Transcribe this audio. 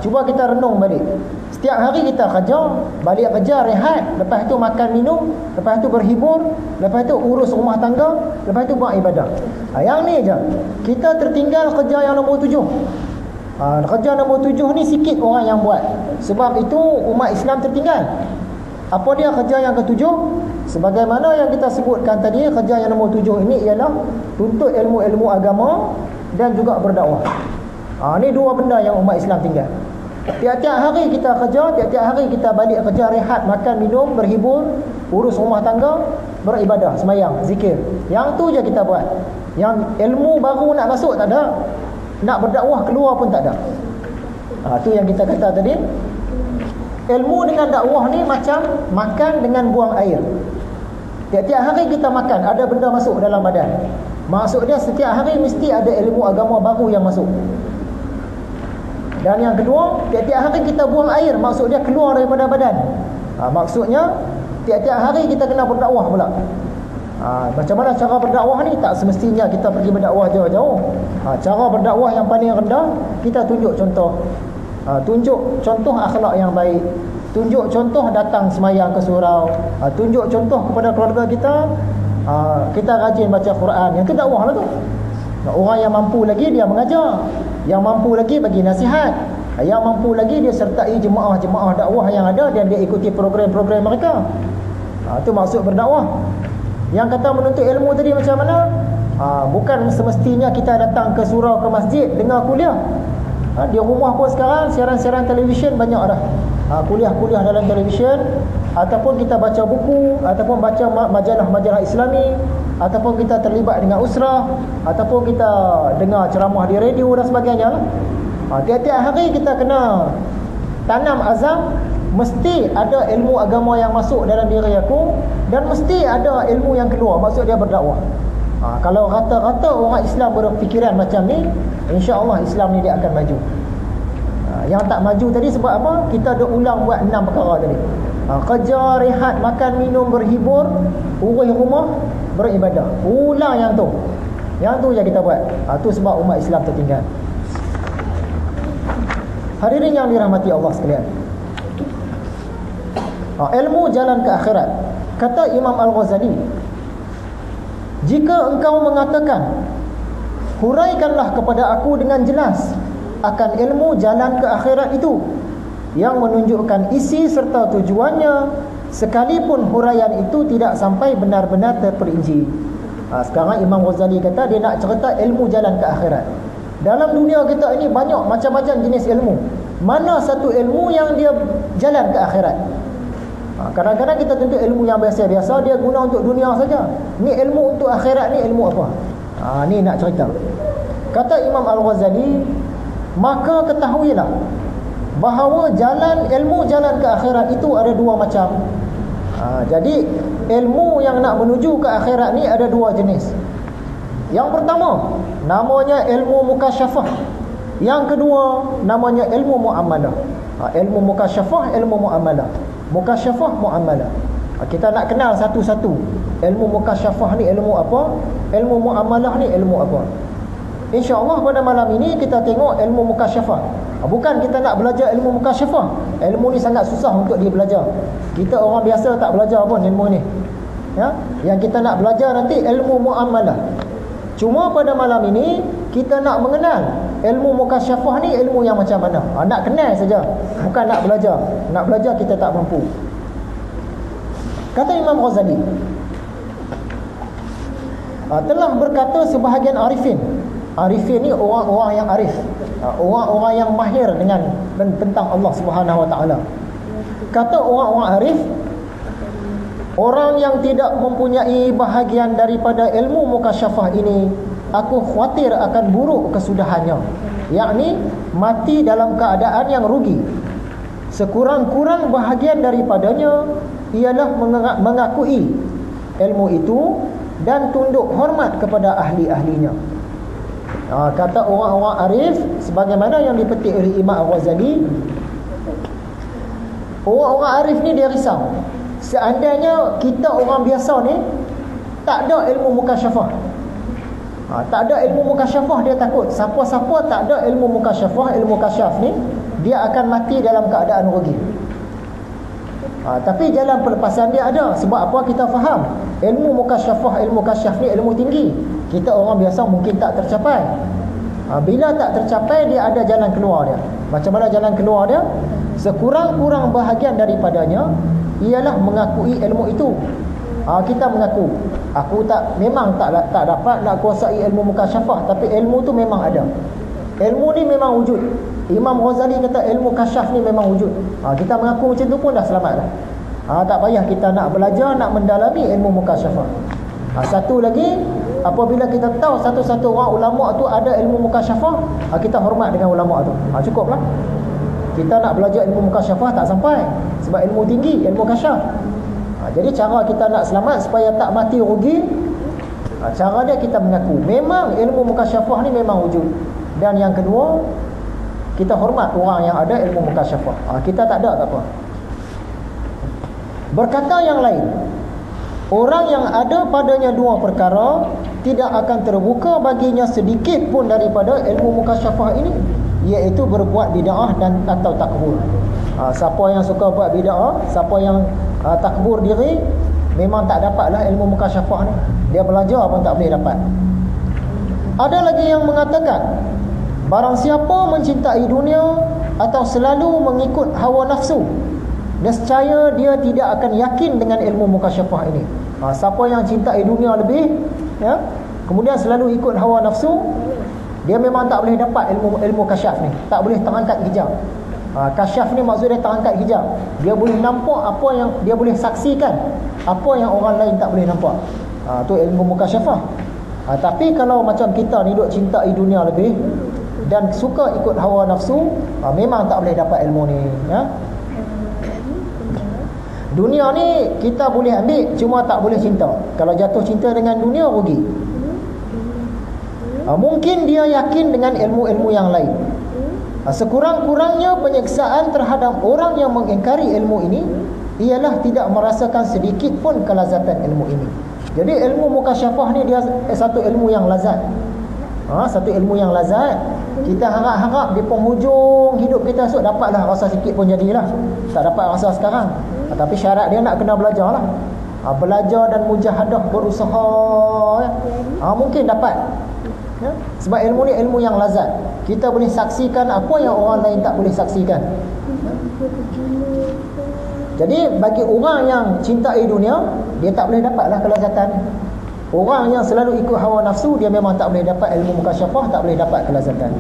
Cuba kita renung balik. Setiap hari kita kerja, balik kerja rehat, lepas tu makan minum, lepas tu berhibur, lepas tu urus rumah tangga, lepas tu buat ibadah. Yang ni je. Kita tertinggal kerja yang nombor 7. Kerja nombor 7 ni sikit orang yang buat. Sebab itu umat Islam tertinggal. Apa dia kerja yang ke-7? Sebagaimana yang kita sebutkan tadi, kerja yang nombor 7 ini ialah tuntut ilmu-ilmu agama dan juga berdakwah. Ni dua benda yang umat Islam tinggal. Tiap-tiap hari kita kerja, tiap-tiap hari kita balik kerja, rehat, makan, minum, berhibur, urus rumah tangga, beribadah, semayang, zikir. Yang tu je kita buat. Yang ilmu baru nak masuk tak ada. Nak berdakwah keluar pun tak ada. Tu yang kita kata tadi. Ilmu dengan dakwah ni macam makan dengan buang air. Tiap-tiap hari kita makan, ada benda masuk dalam badan. Maksud dia setiap hari mesti ada ilmu agama baru yang masuk. Dan yang kedua, tiap-tiap hari kita buang air, maksud dia keluar daripada badan. Maksudnya tiap-tiap hari kita kena berdakwah pula. Macam mana cara berdakwah ni? Tak semestinya kita pergi berdakwah jauh-jauh. Cara berdakwah yang paling rendah, kita tunjuk contoh. Tunjuk contoh akhlak yang baik. Tunjuk contoh datang semayang ke surau. Tunjuk contoh kepada keluarga kita. Kita rajin baca Quran. Yang tu dakwah lah tu. Orang yang mampu lagi dia mengajar. Yang mampu lagi bagi nasihat. Yang mampu lagi dia sertai jemaah-jemaah dakwah yang ada dan dia ikuti program-program mereka. Itu maksud berdakwah. Yang kata menuntut ilmu tadi macam mana? Bukan semestinya kita datang ke surau, ke masjid dengar kuliah. Di rumah pun sekarang siaran-siaran televisyen banyak dah. Kuliah-kuliah dalam televisyen, ataupun kita baca buku, ataupun baca majalah-majalah Islami, ataupun kita terlibat dengan usrah, ataupun kita dengar ceramah di radio dan sebagainya. Tiap-tiap hari kita kena tanam azam, mesti ada ilmu agama yang masuk dalam diri aku, dan mesti ada ilmu yang keluar, maksud dia berdakwah. Kalau rata-rata orang Islam berfikiran macam ni, insya-Allah Islam ni dia akan maju. Yang tak maju tadi sebab apa? Kita dah ulang buat 6 perkara tadi. Kerja, rehat, makan, minum, berhibur, urus rumah, beribadah. Ulang yang tu. Yang tu je kita buat. Tu sebab umat Islam tertinggal. Hadirin yang dirahmati Allah sekalian. Ilmu jalan ke akhirat. Kata Imam Al-Ghazali, jika engkau mengatakan, huraikanlah kepada aku dengan jelas akan ilmu jalan ke akhirat itu yang menunjukkan isi serta tujuannya, sekalipun huraian itu tidak sampai benar-benar terperinci. Sekarang Imam Ghazali kata dia nak cerita ilmu jalan ke akhirat. Dalam dunia kita ini banyak macam-macam jenis ilmu. Mana satu ilmu yang dia jalan ke akhirat? Kadang-kadang kita tuntut ilmu yang biasa-biasa, dia guna untuk dunia saja. Ni ilmu untuk akhirat, ni ilmu apa? Ni nak cerita. Kata Imam Al-Ghazali, maka ketahuilah bahawa ilmu jalan ke akhirat itu ada dua macam. Jadi ilmu yang nak menuju ke akhirat ni ada dua jenis. Yang pertama namanya ilmu mukasyafah. Yang kedua namanya ilmu muamalah. Ilmu mukasyafah, ilmu muamalah. Mukasyafah, muamalah. Kita nak kenal satu-satu. Ilmu mukasyafah ni ilmu apa? Ilmu muamalah ni ilmu apa? InsyaAllah pada malam ini kita tengok ilmu mukasyafah. Bukan kita nak belajar ilmu mukasyafah. Ilmu ni sangat susah untuk dia belajar. Kita orang biasa tak belajar pun ilmu ni. Yang kita nak belajar nanti ilmu muamalah. Cuma pada malam ini kita nak mengenal ilmu mukasyafah ni ilmu yang macam mana. Nak kenal saja, bukan nak belajar. Nak belajar kita tak mampu. Kata Imam Ghazali, telah berkata sebahagian arifin. Arifin ni orang-orang yang arif, orang-orang yang mahir dengan tentang Allah Subhanahu Wa Taala. Kata orang-orang arif, orang yang tidak mempunyai bahagian daripada ilmu mukasyafah ini, aku khawatir akan buruk kesudahannya, yakni mati dalam keadaan yang rugi. Sekurang-kurang bahagian daripadanya ialah mengakui ilmu itu dan tunduk hormat kepada ahli-ahlinya. Kata orang-orang arif, sebagaimana yang dipetik oleh Imam Al-Ghazali, orang-orang arif ni dia risau, seandainya kita orang biasa ni tak ada ilmu mukasyafah, Tak ada ilmu mukasyafah dia takut. Siapa-siapa tak ada ilmu mukasyafah, ilmu kasyaf ni, dia akan mati dalam keadaan rugi. Tapi jalan pelepasan dia ada. Sebab apa? Kita faham ilmu mukasyafah, ilmu kasyaf ni ilmu tinggi. Kita orang biasa mungkin tak tercapai. Bila tak tercapai, dia ada jalan keluar dia. Macam mana jalan keluar dia? Sekurang-kurang bahagian daripadanya ialah mengakui ilmu itu. Kita mengaku, aku memang tak dapat nak kuasai ilmu mukasyafah, tapi ilmu tu memang ada. Ilmu ni memang wujud. Imam Ghazali kata ilmu kasyaf ni memang wujud. Kita mengaku macam tu pun dah selamat dah. Tak payah kita nak belajar, nak mendalami ilmu mukasyafah. Satu lagi, apabila kita tahu satu-satu orang ulama tu ada ilmu mukasyafah, kita hormat dengan ulama tu. Cukuplah. Kita nak belajar ilmu mukasyafah tak sampai, sebab ilmu tinggi, ilmu kasyaf. Jadi cara kita nak selamat supaya tak mati rugi, cara dia kita mengaku memang ilmu mukasyafah ni memang wujud. Dan yang kedua, kita hormat orang yang ada ilmu mukasyafah. Kita tak ada, tak apa. Berkata yang lain, orang yang ada padanya dua perkara, tidak akan terbuka baginya sedikit pun daripada ilmu mukasyafah ini, iaitu berbuat bid'ah dan atau takbur. Siapa yang suka buat bid'ah, siapa yang takbur diri, memang tak dapatlah ilmu mukasyafah ni. Dia belajar pun tak boleh dapat. Ada lagi yang mengatakan, barang siapa mencintai dunia atau selalu mengikut hawa nafsu, nescaya dia tidak akan yakin dengan ilmu mukasyafah ini. Siapa yang cintai dunia lebih, kemudian selalu ikut hawa nafsu, dia memang tak boleh dapat ilmu kasyaf ni. Tak boleh terangkat hijab. Kasyaf ni maksudnya terangkat hijab. Dia boleh nampak apa yang dia boleh saksikan, apa yang orang lain tak boleh nampak. Tu ilmu mukasyafah. Tapi kalau macam kita ni duk cintai dunia lebih dan suka ikut hawa nafsu, memang tak boleh dapat ilmu ni, Dunia ni kita boleh ambil, cuma tak boleh cinta. Kalau jatuh cinta dengan dunia, rugi. Mungkin dia yakin dengan ilmu-ilmu yang lain. Sekurang-kurangnya penyeksaan terhadap orang yang mengingkari ilmu ini ialah tidak merasakan sedikit pun kelazatan ilmu ini. Jadi ilmu mukasyafah ni dia satu ilmu yang lazat. Satu ilmu yang lazat. Kita harap-harap di penghujung hidup kita esok dapatlah rasa sikit pun jadilah. Tak dapat rasa sekarang. Tapi syarat dia nak kena belajar lah. Belajar dan mujahadah, berusaha, mungkin dapat. Sebab ilmu ni ilmu yang lazat. Kita boleh saksikan apa yang orang lain tak boleh saksikan. Jadi bagi orang yang cintai dunia, dia tak boleh dapatlah kelazatan. Orang yang selalu ikut hawa nafsu, dia memang tak boleh dapat ilmu mukasyafah, tak boleh dapat kelazatan.